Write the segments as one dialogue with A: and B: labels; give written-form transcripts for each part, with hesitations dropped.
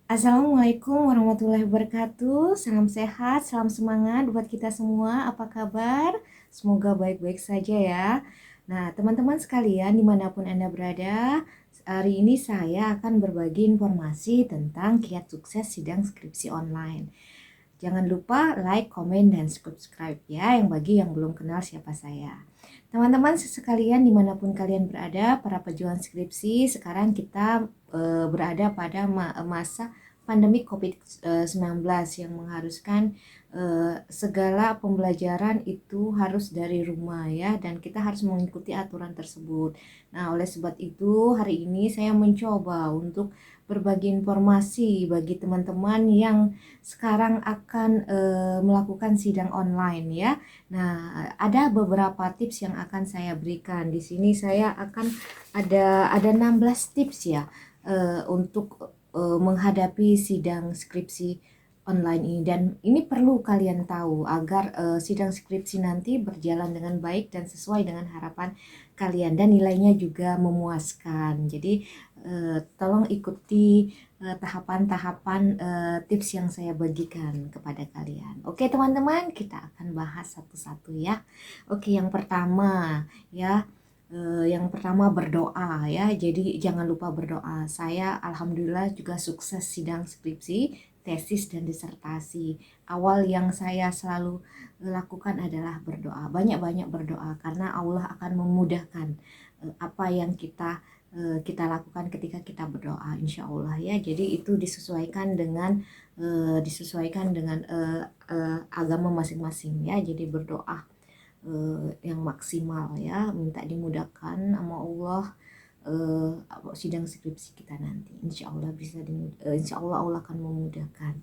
A: Assalamualaikum warahmatullahi wabarakatuh. Salam sehat, salam semangat buat kita semua. Apa kabar? Semoga baik-baik saja ya. Nah, teman-teman sekalian, dimanapun Anda berada, hari ini saya akan berbagi informasi tentang kiat sukses sidang skripsi online. Jangan lupa like, komen, dan subscribe ya, yang bagi yang belum kenal siapa saya. Teman-teman sekalian dimanapun kalian berada, para pejuang skripsi, sekarang kita berada pada masa pandemi COVID-19 yang mengharuskan segala pembelajaran itu harus dari rumah ya, dan kita harus mengikuti aturan tersebut. Nah, oleh sebab itu hari ini saya mencoba untuk berbagi informasi bagi teman-teman yang sekarang akan melakukan sidang online ya. Nah, ada beberapa tips yang akan saya berikan. Di sini saya akan ada 16 tips ya untuk menghadapi sidang skripsi online ini, dan ini perlu kalian tahu agar sidang skripsi nanti berjalan dengan baik dan sesuai dengan harapan kalian dan nilainya juga memuaskan. Jadi tolong ikuti tahapan-tahapan tips yang saya bagikan kepada kalian. Oke teman-teman, kita akan bahas satu-satu ya. Oke, yang pertama ya, yang pertama berdoa ya. Jadi jangan lupa berdoa. Saya alhamdulillah juga sukses sidang skripsi, tesis, dan disertasi. Awal yang saya selalu lakukan adalah berdoa. Banyak-banyak berdoa karena Allah akan memudahkan apa yang kita lakukan ketika kita berdoa, insya Allah ya. Jadi itu disesuaikan dengan agama masing-masing ya. Jadi berdoa yang maksimal ya, minta dimudahkan sama Allah eh, sidang skripsi kita nanti. Insya Allah Allah akan memudahkan.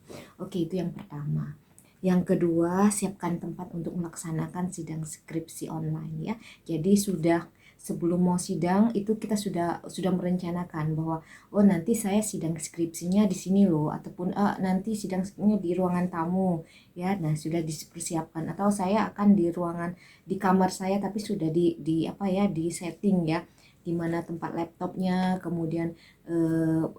A: Oke, itu yang pertama. Yang kedua, siapkan tempat untuk melaksanakan sidang skripsi online ya. Jadi sebelum mau sidang itu kita sudah merencanakan bahwa nanti saya sidang skripsinya di sini loh, ataupun nanti sidang skripsinya di ruangan tamu ya. Nah, sudah dipersiapkan, atau saya akan di ruangan di kamar saya tapi sudah di apa ya, di setting ya, di mana tempat laptopnya, kemudian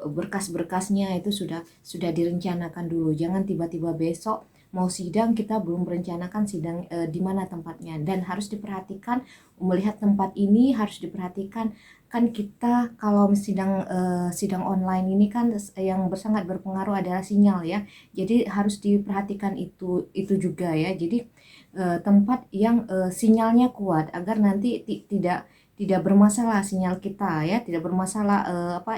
A: berkas-berkasnya itu sudah direncanakan dulu. Jangan tiba-tiba besok mau sidang kita belum merencanakan sidang di mana tempatnya, dan harus diperhatikan. Melihat tempat ini harus diperhatikan, kan kita kalau sidang online ini kan yang sangat berpengaruh adalah sinyal ya. Jadi harus diperhatikan itu juga ya. Jadi tempat yang sinyalnya kuat agar nanti tidak bermasalah sinyal kita ya, tidak bermasalah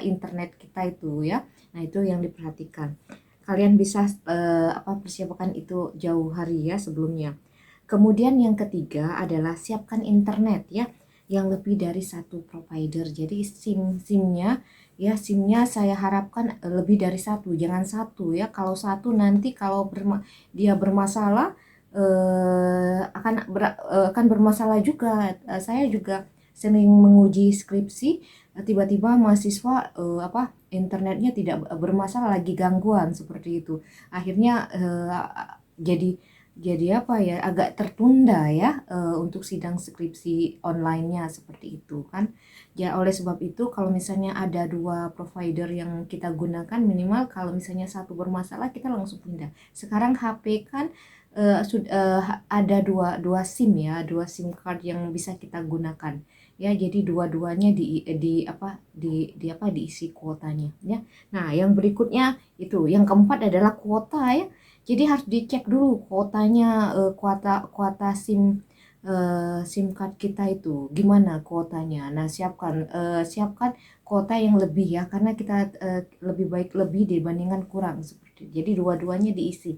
A: internet kita itu ya. Nah, itu yang diperhatikan. Kalian bisa persiapkan itu jauh hari ya sebelumnya. Kemudian yang ketiga adalah siapkan internet ya, yang lebih dari satu provider. Jadi SIM-nya saya harapkan lebih dari satu, jangan satu ya. Kalau satu nanti kalau dia bermasalah akan bermasalah juga. Saya juga sering menguji skripsi, tiba-tiba mahasiswa internetnya tidak bermasalah, lagi gangguan seperti itu. Akhirnya jadi apa ya, agak tertunda ya untuk sidang skripsi online-nya seperti itu kan. Ya, oleh sebab itu kalau misalnya ada dua provider yang kita gunakan, minimal kalau misalnya satu bermasalah kita langsung pindah. Sekarang HP kan ada dua SIM ya, dua SIM card yang bisa kita gunakan ya. Jadi dua-duanya diisi kuotanya ya. Nah, yang berikutnya itu yang keempat adalah kuota ya. Jadi harus dicek dulu kuotanya, kuota SIM card kita itu gimana kuotanya. Nah, siapkan kuota yang lebih ya, karena kita lebih baik lebih dibandingkan kurang seperti itu. Jadi dua-duanya diisi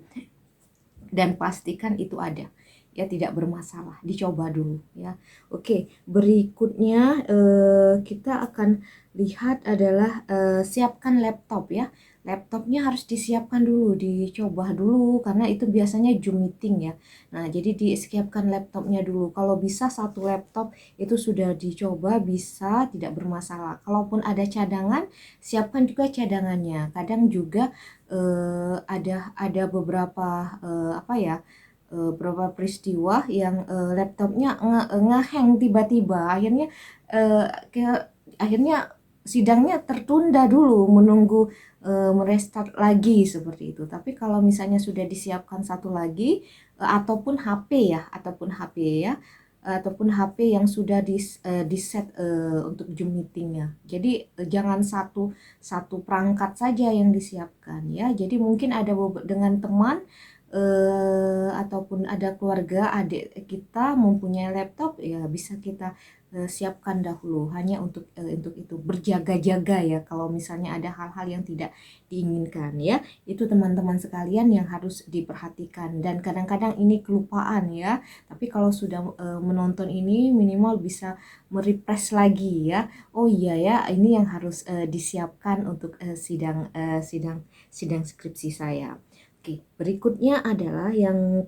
A: dan pastikan itu ada ya, tidak bermasalah, dicoba dulu ya. Oke, berikutnya kita akan lihat adalah siapkan laptop ya. Laptopnya harus disiapkan dulu, dicoba dulu, karena itu biasanya Zoom meeting ya. Nah, jadi disiapkan laptopnya dulu. Kalau bisa satu laptop itu sudah dicoba, bisa tidak bermasalah. Kalaupun ada cadangan, siapkan juga cadangannya. Kadang juga ada beberapa beberapa peristiwa yang laptopnya ngehang tiba-tiba, akhirnya eh, ke- akhirnya sidangnya tertunda dulu menunggu merestart lagi seperti itu. Tapi kalau misalnya sudah disiapkan satu lagi ataupun HP ya, ataupun HP yang sudah di set untuk Zoom meetingnya. Jadi jangan satu perangkat saja yang disiapkan ya. Jadi mungkin ada dengan teman ataupun ada keluarga adik kita mempunyai laptop ya, bisa kita siapkan dahulu hanya untuk itu, berjaga-jaga ya kalau misalnya ada hal-hal yang tidak diinginkan ya. Itu teman-teman sekalian yang harus diperhatikan, dan kadang-kadang ini kelupaan ya. Tapi kalau sudah menonton ini minimal bisa merefresh lagi ya. Oh iya ya, ini yang harus disiapkan untuk sidang skripsi saya. Oke, berikutnya adalah yang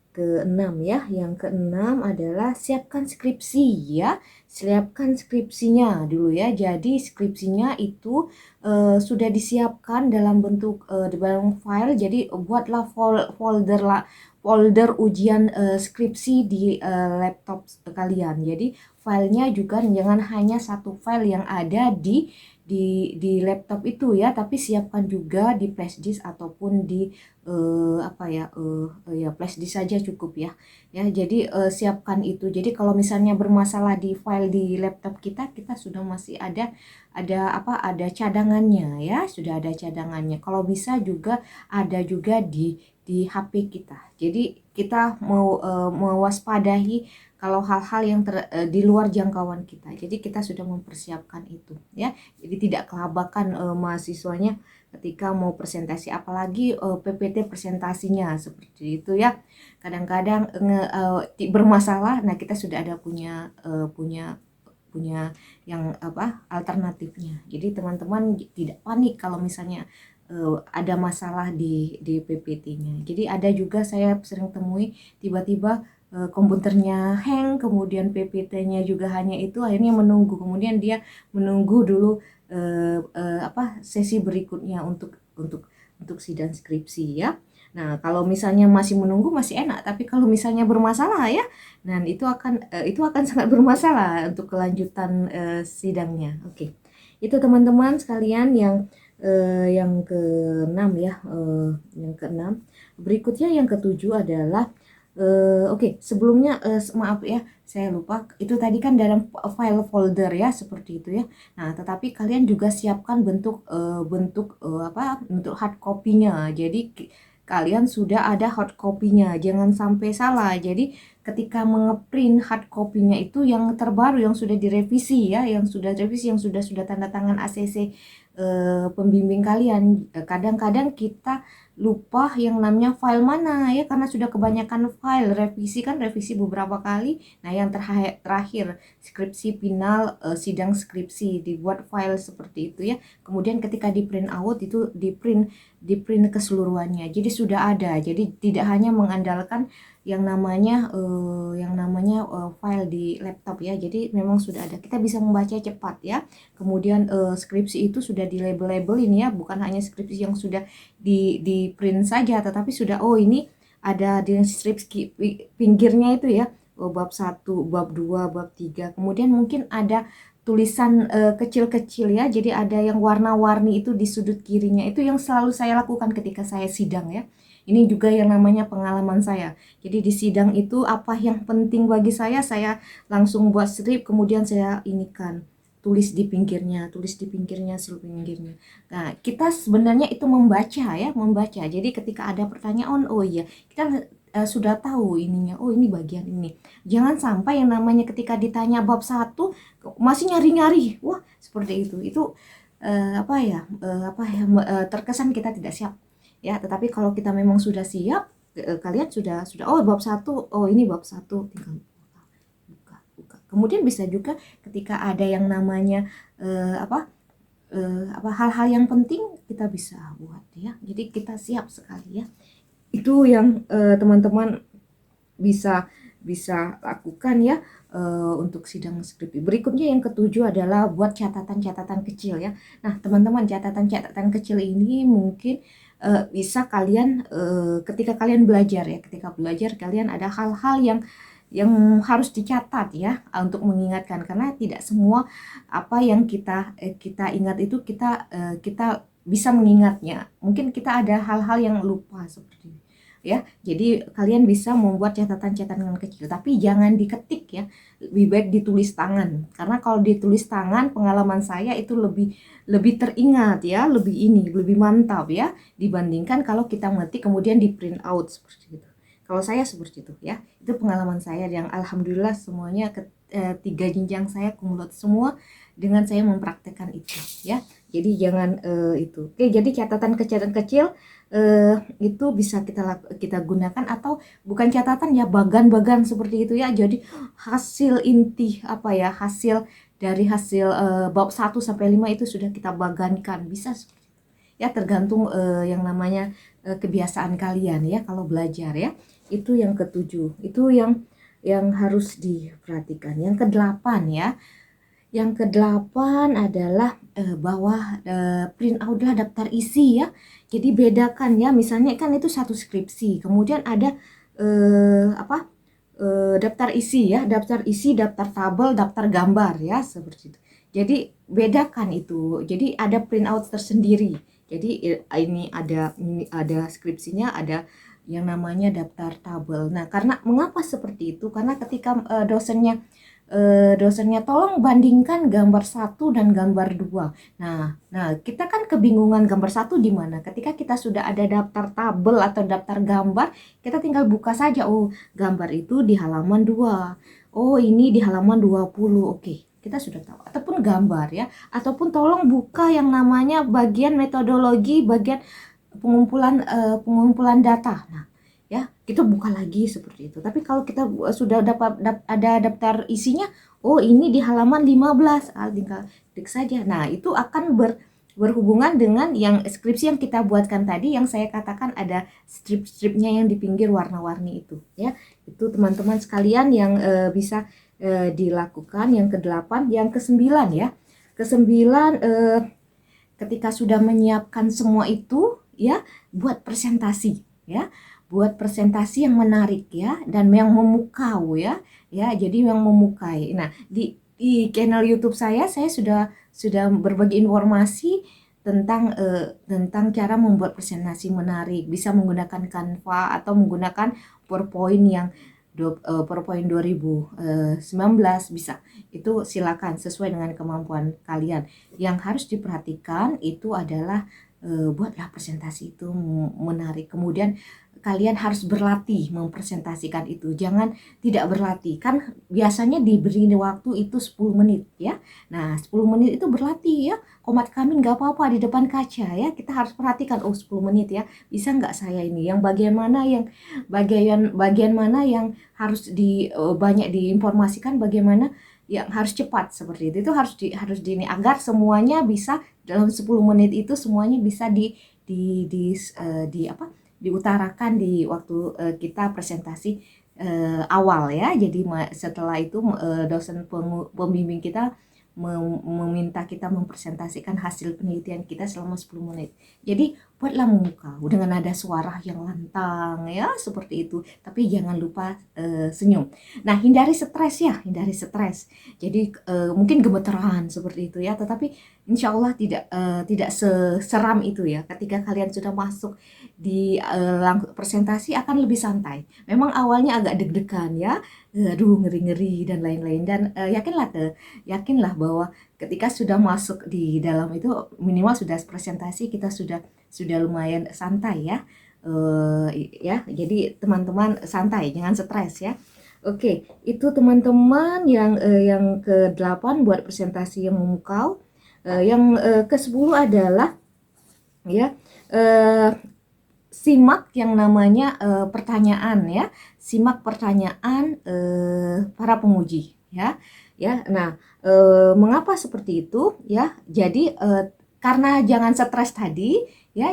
A: keenam ya. Yang keenam adalah siapkan skripsi ya. Siapkan skripsinya dulu ya. Jadi skripsinya itu sudah disiapkan dalam bentuk dalam file. Jadi buatlah folder ujian skripsi di laptop kalian. Jadi filenya juga jangan hanya satu file yang ada di laptop itu ya, tapi siapkan juga di flash disk ataupun di ya flash disk saja cukup ya. Jadi siapkan itu. Jadi kalau misalnya bermasalah di file di laptop kita sudah masih ada cadangannya ya, sudah ada cadangannya. Kalau bisa juga ada juga di HP kita. Jadi kita mau mewaspadai kalau hal-hal yang di luar jangkauan kita. Jadi kita sudah mempersiapkan itu ya. Jadi tidak kelabakan mahasiswanya ketika mau presentasi, apalagi PPT presentasinya seperti itu ya. Kadang-kadang bermasalah. Nah, kita sudah ada punya yang alternatifnya. Jadi teman-teman tidak panik kalau misalnya ada masalah di PPT-nya. Jadi ada juga saya sering temui tiba-tiba komputernya hang, kemudian PPT-nya juga hanya itu, akhirnya menunggu, kemudian dia menunggu dulu sesi berikutnya untuk sidang skripsi ya. Nah, kalau misalnya masih menunggu masih enak, tapi kalau misalnya bermasalah ya, nah itu akan sangat bermasalah untuk kelanjutan sidangnya. Oke. Itu teman-teman sekalian yang keenam ya, yang keenam. Berikutnya yang ketujuh adalah sebelumnya maaf ya, saya lupa. Itu tadi kan dalam file folder ya, seperti itu ya. Nah, tetapi kalian juga siapkan bentuk hard copy-nya. Jadi kalian sudah ada hard copy-nya, jangan sampai salah. Jadi ketika mengeprint hard copy-nya itu yang terbaru, yang sudah direvisi ya, yang sudah tanda tangan ACC pembimbing kalian. Kadang-kadang kita lupa yang namanya file mana ya, karena sudah kebanyakan file revisi beberapa kali. Nah, yang terakhir skripsi final, sidang skripsi dibuat file seperti itu ya. Kemudian ketika di print out itu di print keseluruhannya. Jadi sudah ada. Jadi tidak hanya mengandalkan yang namanya file di laptop ya. Jadi memang sudah ada. Kita bisa membaca cepat ya. Kemudian skripsi itu sudah di label-labelin ya, bukan hanya skripsi yang sudah di print saja, tetapi sudah ini ada di skripsi pinggirnya itu ya, bab 1, bab 2, bab 3. Kemudian mungkin ada tulisan kecil-kecil ya. Jadi ada yang warna-warni itu di sudut kirinya. Itu yang selalu saya lakukan ketika saya sidang ya. Ini juga yang namanya pengalaman saya. Jadi di sidang itu apa yang penting bagi saya langsung buat strip, kemudian saya tulis di pinggirnya, seluruh pinggirnya. Nah, kita sebenarnya itu membaca. Jadi ketika ada pertanyaan, oh iya, kita sudah tahu ininya, oh ini bagian ini. Jangan sampai yang namanya ketika ditanya bab 1 masih nyari-nyari. Wah, seperti itu. Itu terkesan kita tidak siap. Ya, tetapi kalau kita memang sudah siap, kalian sudah bab 1, oh ini bab 1, tinggal buka. Kemudian bisa juga ketika ada yang namanya hal-hal yang penting kita bisa buat ya. Jadi kita siap sekali ya. Itu yang teman-teman bisa lakukan ya untuk sidang skripsi. Berikutnya yang ketujuh adalah buat catatan-catatan kecil ya. Nah, teman-teman, catatan-catatan kecil ini mungkin bisa kalian ketika kalian belajar ya. Ketika belajar kalian ada hal-hal yang yang harus dicatat ya, untuk mengingatkan, karena tidak semua apa yang kita ingat itu kita bisa mengingatnya. Mungkin kita ada hal-hal yang lupa seperti itu ya. Jadi kalian bisa membuat catatan-catatan kecil, tapi jangan diketik ya. Lebih baik ditulis tangan. Karena kalau ditulis tangan, pengalaman saya itu lebih lebih teringat ya, lebih mantap ya, dibandingkan kalau kita mengetik kemudian di print out seperti itu. Kalau saya seperti itu ya. Itu pengalaman saya yang alhamdulillah semuanya tiga jenjang saya kumlot semua dengan saya mempraktekkan itu ya. Jadi jangan itu. Oke, jadi catatan kecil itu bisa kita gunakan, atau bukan catatan ya, bagan-bagan seperti itu ya. Jadi hasil inti apa ya, hasil dari hasil bab 1 sampai 5 itu sudah kita bagankan, bisa seperti itu. Ya tergantung yang namanya kebiasaan kalian ya kalau belajar ya. Itu yang ketujuh, itu yang harus diperhatikan. Yang kedelapan ya, yang kedelapan adalah bahwa print outlah daftar isi ya. Jadi bedakan ya, misalnya kan itu satu skripsi, kemudian ada daftar isi ya, daftar isi, daftar tabel, daftar gambar ya, seperti itu. Jadi bedakan itu. Jadi ada print out tersendiri. Jadi ini ada skripsinya, ada yang namanya daftar tabel. Nah, karena mengapa seperti itu? Karena ketika dosennya tolong bandingkan gambar 1 dan gambar 2. Nah, kita kan kebingungan gambar 1 di mana? Ketika kita sudah ada daftar tabel atau daftar gambar, kita tinggal buka saja. Oh, gambar itu di halaman 2. Oh, ini di halaman 20. Oke, kita sudah tahu. Ataupun gambar ya. Ataupun tolong buka yang namanya bagian metodologi, bagian pengumpulan data. Nah, ya kita buka lagi seperti itu. Tapi kalau kita sudah ada daftar isinya, oh ini di halaman 15, tinggal klik saja. Nah, itu akan berhubungan dengan yang skripsi yang kita buatkan tadi, yang saya katakan ada strip-stripnya yang di pinggir warna-warni itu ya. Itu teman-teman sekalian yang bisa dilakukan. Yang ke-8, yang ke-9 ya. Ke-9 ketika sudah menyiapkan semua itu ya, buat presentasi ya. Buat presentasi yang menarik ya, dan yang memukau ya. Ya, jadi yang memukai. Nah, di channel YouTube saya sudah berbagi informasi tentang cara membuat presentasi menarik. Bisa menggunakan Canva atau menggunakan PowerPoint yang PowerPoint 2019 bisa. Itu silakan sesuai dengan kemampuan kalian. Yang harus diperhatikan itu adalah buatlah presentasi itu menarik. Kemudian kalian harus berlatih mempresentasikan itu. Jangan tidak berlatih. Kan biasanya diberi waktu itu 10 menit ya. Nah, 10 menit itu berlatih ya. Komat kami nggak apa-apa di depan kaca ya. Kita harus perhatikan, oh 10 menit ya. Bisa nggak saya ini? Yang bagian mana yang harus banyak diinformasikan, bagaimana yang harus cepat seperti itu. Itu harus ini agar semuanya bisa dalam 10 menit itu semuanya bisa diutarakan di waktu kita presentasi awal ya. Jadi setelah itu dosen pembimbing kita meminta kita mempresentasikan hasil penelitian kita selama 10 menit. Jadi buatlah memukau dengan nada suara yang lantang ya, seperti itu. Tapi jangan lupa senyum. Nah, hindari stres ya, hindari stres. Jadi mungkin gemeteran seperti itu ya, tetapi insya Allah tidak seseram itu ya. Ketika kalian sudah masuk di presentasi akan lebih santai. Memang awalnya agak deg-degan ya, aduh ngeri-ngeri dan lain-lain. Dan yakinlah bahwa ketika sudah masuk di dalam itu, minimal sudah presentasi, kita sudah lumayan santai ya. Ya, jadi teman-teman santai, jangan stres ya. Oke, itu teman-teman yang ke-8 buat presentasi yang memukau. Yang ke-10 adalah ya, simak yang namanya pertanyaan ya. Simak pertanyaan para penguji ya. Ya, nah mengapa seperti itu ya? Jadi karena jangan stres tadi ya,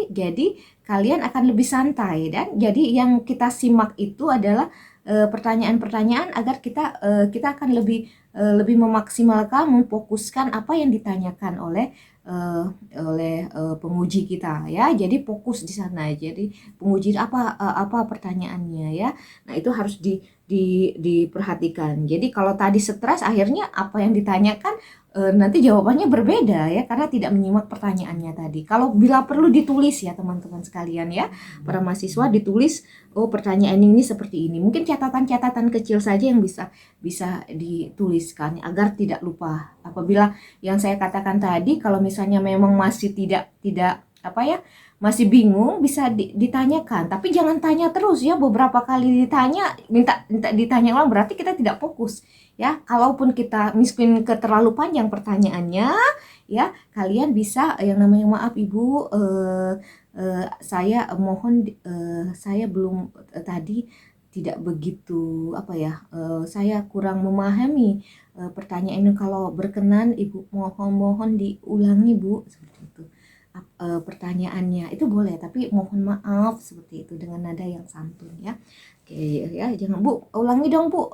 A: jadi kalian akan lebih santai. Dan jadi yang kita simak itu adalah pertanyaan-pertanyaan agar kita akan lebih memaksimalkan, memfokuskan apa yang ditanyakan oleh penguji kita ya. Jadi fokus di sana. Jadi penguji apa pertanyaannya ya. Nah, itu harus diperhatikan. Jadi kalau tadi stres, akhirnya apa yang ditanyakan nanti jawabannya berbeda ya, karena tidak menyimak pertanyaannya tadi. Kalau bila perlu ditulis ya teman-teman sekalian ya, para mahasiswa ditulis, oh pertanyaan ini seperti ini. Mungkin catatan-catatan kecil saja yang bisa dituliskan agar tidak lupa. Apabila yang saya katakan tadi, kalau misalnya memang masih tidak apa ya, masih bingung, bisa ditanyakan, tapi jangan tanya terus ya. Beberapa kali ditanya, minta ditanya ulang, berarti kita tidak fokus ya. Kalaupun kita miskin terlalu panjang pertanyaannya ya, kalian bisa yang namanya, maaf Ibu, saya mohon, saya belum tadi tidak begitu apa ya, saya kurang memahami pertanyaan ini. Kalau berkenan Ibu mohon diulangi Bu, seperti itu. Pertanyaannya itu boleh, tapi mohon maaf, seperti itu, dengan nada yang santun ya. Oke ya, jangan Bu, ulangi dong Bu,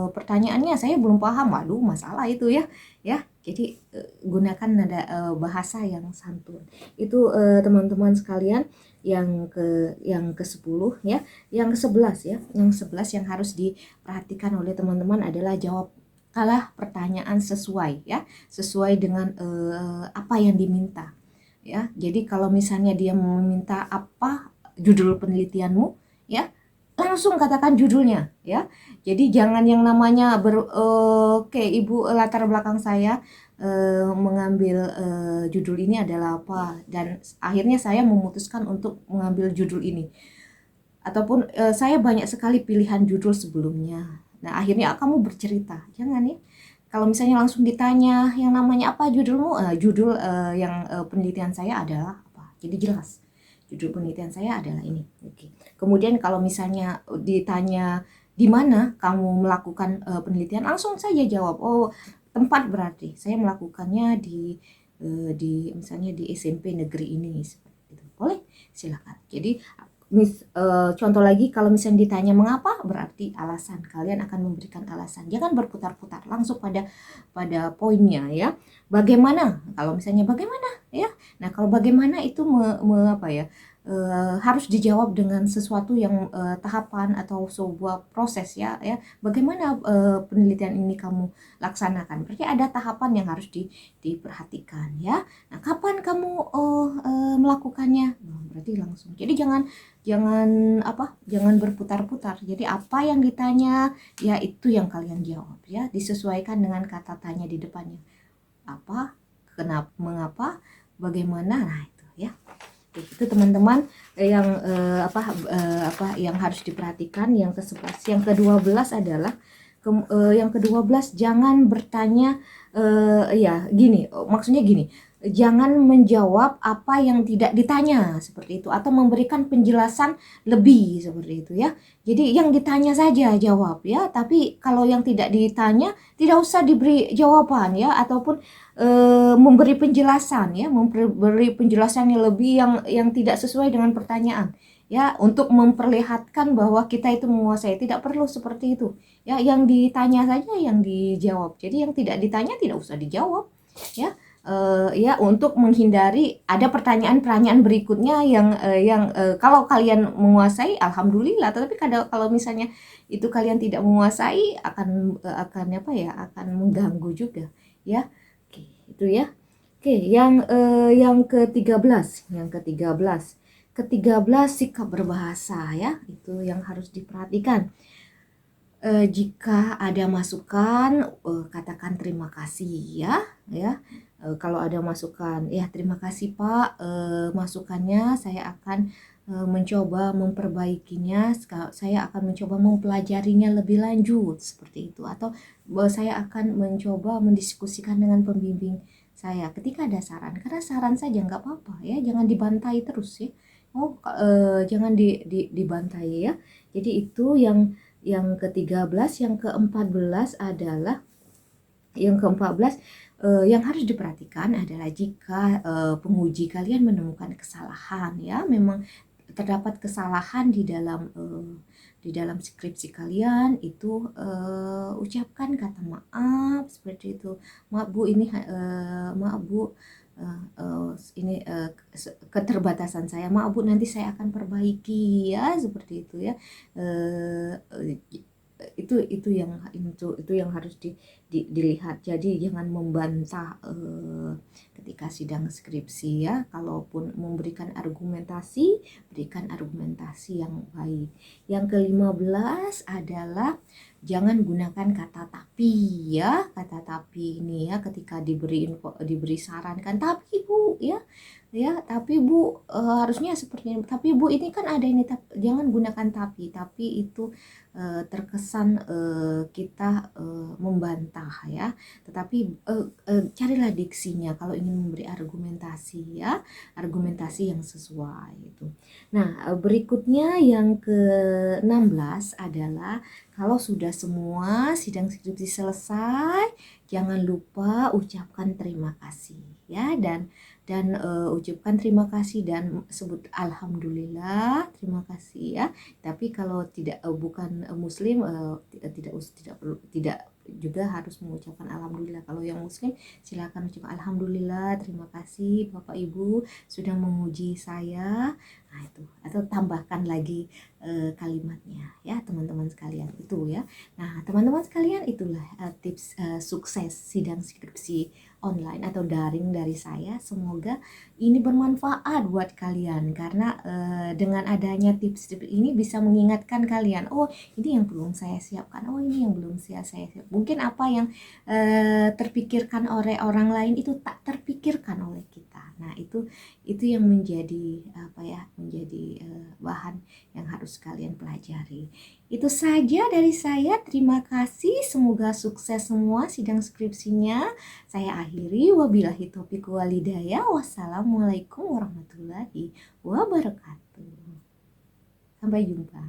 A: pertanyaannya saya belum paham. Waduh, masalah itu ya. Jadi gunakan nada bahasa yang santun. Itu teman-teman sekalian, yang ke-10 ya. Yang ke-11 ya. Yang 11 yang harus diperhatikan oleh teman-teman adalah jawablah pertanyaan sesuai ya, sesuai dengan apa yang diminta. Ya, jadi kalau misalnya dia meminta apa judul penelitianmu ya, langsung katakan judulnya ya. Jadi jangan yang namanya oke Ibu, latar belakang saya mengambil judul ini adalah apa, dan akhirnya saya memutuskan untuk mengambil judul ini, ataupun saya banyak sekali pilihan judul sebelumnya. Nah, akhirnya kamu bercerita. Jangan ya. Kalau misalnya langsung ditanya yang namanya apa judulmu, judul yang penelitian saya adalah apa. Jadi jelas. Judul penelitian saya adalah ini. Oke. Kemudian kalau misalnya ditanya di mana kamu melakukan penelitian, langsung saja jawab, oh tempat, berarti saya melakukannya di misalnya di SMP negeri ini, seperti itu. Boleh, silakan. Jadi contoh lagi, kalau misalnya ditanya mengapa, berarti alasan. Kalian akan memberikan alasan. Jangan berputar-putar, langsung pada poinnya ya. Bagaimana? Kalau misalnya bagaimana ya. Nah, kalau bagaimana itu apa ya? Harus dijawab dengan sesuatu yang tahapan atau sebuah proses ya. Bagaimana penelitian ini kamu laksanakan? Berarti ada tahapan yang harus diperhatikan ya. Nah, kapan kamu melakukannya? Nah, berarti langsung. Jadi jangan berputar-putar. Jadi apa yang ditanya ya itu yang kalian jawab ya, disesuaikan dengan kata tanya di depannya. Apa, kenapa, mengapa, bagaimana. Nah, itu ya. Itu teman-teman yang yang harus diperhatikan. Yang ke-11, yang ke-12 adalah yang ke-12, jangan bertanya ya gini, maksudnya gini, jangan menjawab apa yang tidak ditanya, seperti itu, atau memberikan penjelasan lebih, seperti itu ya. Jadi yang ditanya saja jawab ya, tapi kalau yang tidak ditanya tidak usah diberi jawaban ya, ataupun memberi penjelasan ya, memberi penjelasan yang lebih yang tidak sesuai dengan pertanyaan ya, untuk memperlihatkan bahwa kita itu menguasai. Tidak perlu seperti itu ya, yang ditanya saja yang dijawab. Jadi yang tidak ditanya tidak usah dijawab ya. Ya, untuk menghindari ada pertanyaan berikutnya yang kalau kalian menguasai, alhamdulillah. Tapi kalau misalnya itu kalian tidak menguasai, akan apa ya, akan mengganggu juga ya. Oke, itu ya. Oke, yang ke-13, sikap berbahasa ya, itu yang harus diperhatikan. Jika ada masukan, katakan terima kasih ya. Kalau ada masukan, ya terima kasih Pak, masukannya, saya akan mencoba memperbaikinya, saya akan mencoba mempelajarinya lebih lanjut, seperti itu. Atau saya akan mencoba mendiskusikan dengan pembimbing saya ketika ada saran, karena saran saja nggak apa-apa ya, jangan dibantai terus ya. Jangan dibantai ya. Jadi itu yang ke-13. Yang ke-14 adalah, yang harus diperhatikan adalah jika penguji kalian menemukan kesalahan ya, memang terdapat kesalahan di dalam skripsi kalian, itu ucapkan kata maaf, seperti itu. Maaf Bu, ini maaf Bu, ini keterbatasan saya. Maaf Bu, nanti saya akan perbaiki ya, seperti itu ya. Itu yang harus dilihat. Jadi jangan membantah ketika sidang skripsi ya. Kalaupun memberikan argumentasi, berikan argumentasi yang baik. Yang ke-15 adalah jangan gunakan kata tapi ya. Kata tapi ini ya, ketika diberi saran kan, tapi Bu ya, tapi Bu harusnya seperti ini, tapi Bu ini kan ada ini, jangan gunakan tapi itu terkesan kita membantah ya. Tetapi carilah diksinya kalau ingin memberi argumentasi ya, argumentasi yang sesuai itu. Nah, berikutnya yang ke-16 adalah kalau sudah semua sidang skripsi selesai, jangan lupa ucapkan terima kasih ya, dan ucapkan terima kasih dan sebut alhamdulillah, terima kasih ya. Tapi kalau tidak bukan muslim tidak perlu, tidak juga harus mengucapkan alhamdulillah. Kalau yang muslim silakan ucapkan alhamdulillah, terima kasih Bapak Ibu sudah menguji saya. Nah itu, atau tambahkan lagi kalimatnya ya teman-teman sekalian itu ya. Nah teman-teman sekalian, itulah tips sukses sidang skripsi online atau daring dari saya. Semoga ini bermanfaat buat kalian, karena dengan adanya tips-tips ini bisa mengingatkan kalian, oh ini yang belum saya siapkan, oh ini yang belum saya siapkan. Mungkin apa yang terpikirkan oleh orang lain itu tak terpikirkan oleh kita. Nah itu yang menjadi menjadi bahan yang harus kalian pelajari. Itu saja dari saya. Terima kasih. Semoga sukses semua sidang skripsinya. Saya akhiri. Wabillahi taufiq wal hidayah. Wassalamualaikum warahmatullahi wabarakatuh. Sampai jumpa.